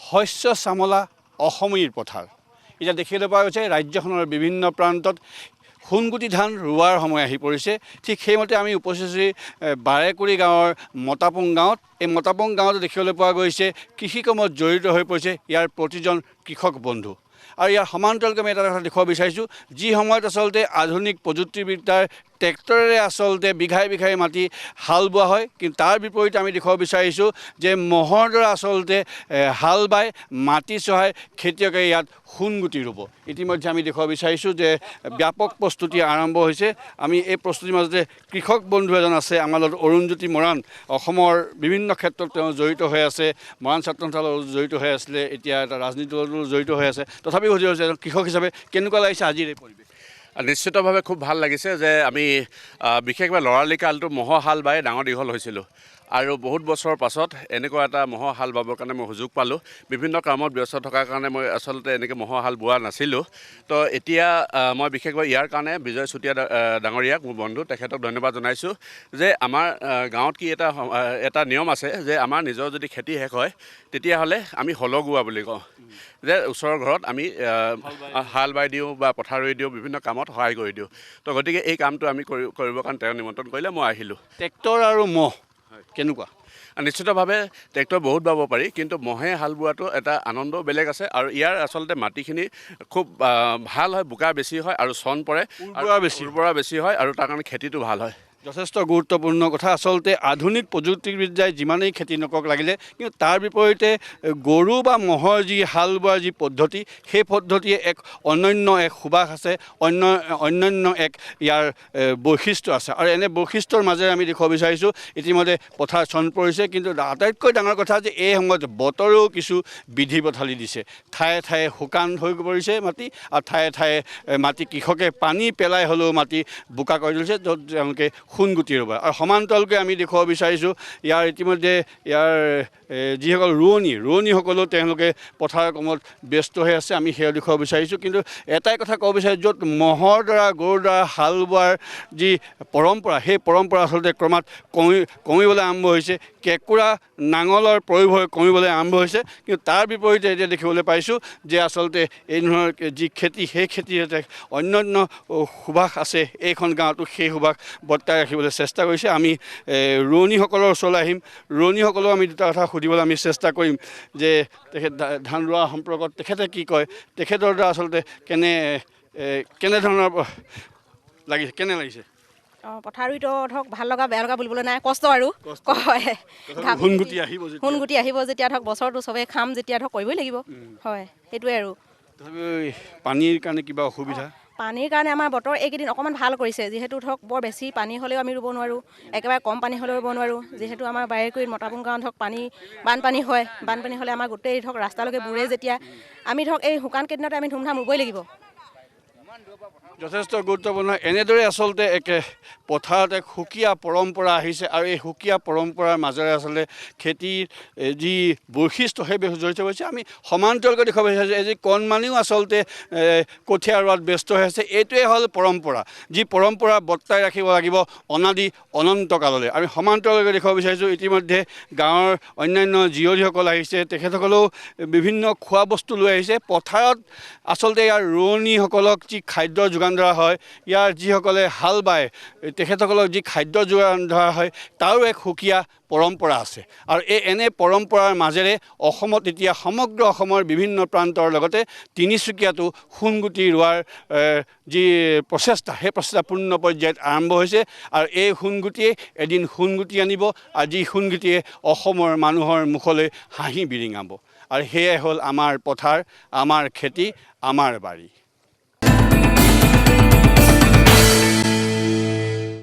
শস্য চামলা অসমীৰ পথাৰ এতিয়া দেখিবলৈ পোৱা গৈছে ৰাজ্যখনৰ বিভিন্ন প্ৰান্তত সোণগুটি ধান ৰোৱাৰ সময় আহি পৰিছে ঠিক সেইমতে আমি উপস্থিত আছোঁ বাৰেকুৰি গাঁৱৰ মতাপুং গাঁৱত এই মতাপুং গাঁৱত দেখিবলৈ পোৱা গৈছে কৃষি কৰ্মত জড়িত হৈ পৰিছে ইয়াৰ প্ৰতিজন কৃষক বন্ধু আৰু ইয়াৰ সমান্তৰালকৈ আমি এটা কথা দেখুৱাব বিচাৰিছোঁ যি সময়ত আচলতে আধুনিক প্ৰযুক্তিবিদ্যাৰ ট্ৰেক্টৰেৰে আচলতে বিঘাই বিঘাই মাটি হাল বোৱা হয় কিন্তু তাৰ বিপৰীতে আমি দেখুৱাব বিচাৰিছোঁ যে মহৰ দ্বাৰা আচলতে হাল বাই মাটি চহাই খেতিয়কে ইয়াত সোণগুটি ৰুব ইতিমধ্যে আমি দেখুৱাব বিচাৰিছোঁ যে ব্যাপক প্ৰস্তুতি আৰম্ভ হৈছে আমি এই প্ৰস্তুতিৰ মাজতে কৃষক বন্ধু এজন আছে আমাৰ লগত অৰুণজ্যোতি মৰাণ অসমৰ বিভিন্ন ক্ষেত্ৰত তেওঁ জড়িত হৈ আছে মৰাণ ছাত্ৰ সন্থাৰ লগত জড়িত হৈ আছিলে এতিয়া এটা ৰাজনীতিৰ লগতো জড়িত হৈ আছে তথাপিও সুধিব হৈছে কৃষক হিচাপে কেনেকুৱা লাগিছে আজিৰ এই পৰিৱেশ নিশ্চিতভাৱে খুব ভাল লাগিছে যে আমি বিশেষভাৱে ল'ৰালি কালটো ম'হৰ হাল বাই ডাঙৰ দীঘল হৈছিলোঁ আৰু বহুত বছৰৰ পাছত এনেকুৱা এটা ম'হৰ হাল বাবৰ কাৰণে মই সুযোগ পালোঁ বিভিন্ন কামত ব্যস্ত থকাৰ কাৰণে মই আচলতে এনেকৈ ম'হৰ হাল বোৱা নাছিলোঁ তো এতিয়া মই বিশেষকৈ ইয়াৰ কাৰণে বিজয় চুতীয়া ডাঙৰীয়াক মোৰ বন্ধু তেখেতক ধন্যবাদ জনাইছোঁ যে আমাৰ গাঁৱত কি এটা নিয়ম আছে যে আমাৰ নিজৰ যদি খেতি শেষ হয় তেতিয়াহ'লে আমি হলগুৱা বুলি কওঁ যে ওচৰৰ ঘৰত আমি হাল বাই দিওঁ বা পথাৰ ৰুই দিওঁ বিভিন্ন কামত সহায় কৰি দিওঁ তো গতিকে এই কামটো আমি কৰিবৰ কাৰণে তেওঁ নিমন্ত্ৰণ কৰিলে মই আহিলোঁ ট্ৰেক্টৰ আৰু মহ কেনেকুৱা নিশ্চিতভাৱে ট্ৰেক্টৰ বহুত বাব পাৰি কিন্তু মহে হাল বোৱাটো এটা আনন্দ বেলেগ আছে আৰু ইয়াৰ আচলতে মাটিখিনি খুব ভাল হয় বোকা বেছি হয় আৰু চন পৰে উৰ্বৰা বেছি হয় আৰু তাৰ কাৰণে খেতিটো ভাল হয় যথেষ্ট গুৰুত্বপূৰ্ণ কথা আচলতে আধুনিক প্ৰযুক্তিবিদ্যাই যিমানেই খেতি নকৰক লাগিলে কিন্তু তাৰ বিপৰীতে গৰু বা ম'হৰ যি হাল বোৱাৰ যি পদ্ধতি সেই পদ্ধতিয়ে এক অনন্য এক সুবাস আছে অন্যান্য এক ইয়াৰ বৈশিষ্ট্য আছে আৰু এনে বৈশিষ্ট্যৰ মাজেৰে আমি দেখুৱাব বিচাৰিছোঁ ইতিমধ্যে পথাৰ চন পৰিছে কিন্তু আটাইতকৈ ডাঙৰ কথা যে এই সময়ত বতৰেও কিছু বিধি পথালি দিছে ঠায়ে ঠায়ে শুকান হৈ পৰিছে মাটি আৰু ঠায়ে ঠায়ে মাটি কৃষকে পানী পেলাই হ'লেও মাটি বোকা কৰি তুলিছে য'ত তেওঁলোকে সোণগুটি ৰুব আৰু সমান্তৰালকৈ আমি দেখুৱাব বিচাৰিছোঁ ইয়াৰ ইতিমধ্যে ইয়াৰ যিসকল ৰোৱনীসকলেও তেওঁলোকে পথাৰৰ কামত ব্যস্ত হৈ আছে আমি সেয়া দেখুৱাব বিচাৰিছোঁ কিন্তু এটাই কথা ক'ব বিচাৰিছোঁ য'ত ম'হৰ দ্বাৰা গৰুৰ দ্বাৰা হাল বোৱাৰ যি পৰম্পৰা সেই পৰম্পৰা আচলতে ক্ৰমাৎ কমিবলৈ আৰম্ভ হৈছে কেঁকুৰা নাঙলৰ প্ৰয়োগ কমিবলৈ আৰম্ভ হৈছে কিন্তু তাৰ বিপৰীতে এতিয়া দেখিবলৈ পাইছোঁ যে আচলতে এই ধৰণৰ যি খেতি সেই খেতিৰ এটা অন্যান্য সুবাস আছে এইখন গাঁৱতো সেই সুবাস বৰ্তাই ৰাখিবলৈ চেষ্টা কৰিছে আমি ৰোৱনীসকলৰ ওচৰলৈ আহিম ৰোৱনীসকলেও আমি দুটা কথা সুধিবলৈ আমি চেষ্টা কৰিম যে তেখেত ধান ৰোৱা সম্পৰ্কত তেখেতে কি কয় তেখেতৰ দ্বাৰা আচলতে কেনেধৰণৰ লাগিছে কেনে লাগিছে পথাৰ ৰুইতো ধৰক ভাল লগা বেয়া লগা বুলিবলৈ নাই কষ্ট আৰু হয় সোণগুটি আহিব যেতিয়া ধৰক বছৰটো চবেই খাম যেতিয়া ধৰক কৰিবই লাগিব হয় সেইটোৱে আৰু পানীৰ কাৰণে কিবা অসুবিধা পানীৰ কাৰণে আমাৰ বতৰ এইকেইদিন অকণমান ভাল কৰিছে যিহেতু ধৰক বৰ বেছি পানী হ'লেও আমি ৰুব নোৱাৰোঁ একেবাৰে কম পানী হ'লেও ৰুব নোৱাৰোঁ যিহেতু আমাৰ বাৰেকুৰিত মতাপুং গাঁৱত ধৰক বানপানী হয় বানপানী হ'লে আমাৰ গোটেই ধৰক ৰাস্তালৈকে বুৰে যেতিয়া আমি ধৰক এই শুকান কেইদিনতে আমি ধুমধাম ৰুবই লাগিব যথেষ্ট গুৰুত্বপূৰ্ণ এনেদৰে আচলতে এক পথাৰত এক সুকীয়া পৰম্পৰা আহিছে আৰু এই সুকীয়া পৰম্পৰাৰ মাজেৰে আচলতে খেতিৰ যি বৈশিষ্ট্য সেই জড়িত হৈছে আমি সমান্তৰালকৈ দেখুৱাব বিচাৰিছোঁ এই যে কণমানিও আচলতে কঠীয়া ৰোৱাত ব্যস্ত হৈ আছে এইটোৱে হ'ল পৰম্পৰা যি পৰম্পৰা বৰ্তাই ৰাখিব লাগিব অনাদি অনন্ত কাললৈ আমি সমান্তৰালকৈ দেখুৱাব বিচাৰিছোঁ ইতিমধ্যে গাঁৱৰ অন্যান্য জীয়ৰীসকল আহিছে তেখেতসকলেও বিভিন্ন খোৱা বস্তু লৈ আহিছে পথাৰত আচলতে ইয়াৰ ৰোৱনীসকলক যি খাদ্য যোগান ধৰা হয় ইয়াৰ যিসকলে হাল বায় তেখেতসকলক যি খাদ্য যোগান ধৰা হয় তাৰো এক সুকীয়া পৰম্পৰা আছে আৰু এনে পৰম্পৰাৰ মাজেৰে অসমত এতিয়া সমগ্ৰ অসমৰ বিভিন্ন প্ৰান্তৰ লগতে তিনিচুকীয়াতো সোণগুটি ৰোৱাৰ যি প্ৰচেষ্টা সেই প্ৰচেষ্টা পূৰ্ণ পৰ্যায়ত আৰম্ভ হৈছে আৰু এই সোণগুটিয়ে এদিন সোণগুটি আনিব আৰু যি সোণগুটিয়ে অসমৰ মানুহৰ মুখলৈ হাঁহি বিৰিঙাব আৰু সেয়াই হ'ল আমাৰ পথাৰ আমাৰ খেতি আমাৰ বাৰী